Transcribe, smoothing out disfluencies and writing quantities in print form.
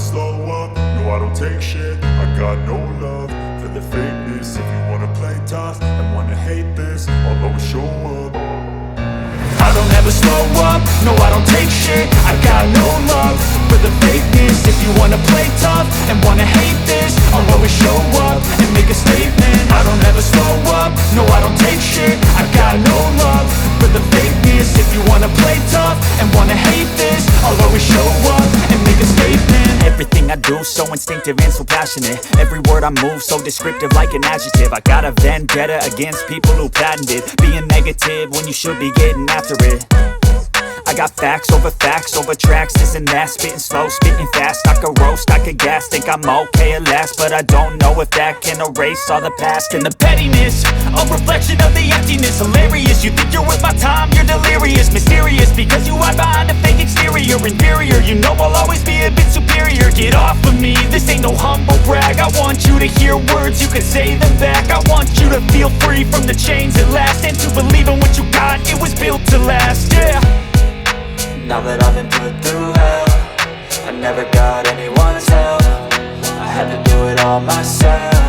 slow up, no I don't take shit. I got no love for the fakeness. If you wanna play tough and wanna hate this, I'll always show up. I don't ever slow up, no I don't take shit. I got no love for the fakeness. If you wanna play tough and wanna hate this, I'll always show up and make a statement. I don't ever slow up, no I don't take shit. I got no love for the fakeness. If you wanna play tough and wanna hate this, I'll always show up and make a statement. Everything I do so instinctive and so passionate. Every word I move so descriptive like an adjective. I got a vendetta against people who patented being negative when you should be getting after it. I got facts over tracks, this and that. Spitting slow, spitting fast, I could roast, I could gas. Think I'm okay at last, but I don't know if that can erase all the past. And the pettiness, a reflection of the emptiness. Hilarious, you think you're worth my time, you're delirious. Mysterious, because you hide behind a fake exterior. Inferior, you know I'll always be a bit superior. Get off of me, this ain't no humble brag. I want you to hear words, you can say them back. I want you to feel free from the chains at last, and to believe in what you got, it was built to last, yeah. Now that I've been put through hell, I never got anyone's help. I had to do it all myself.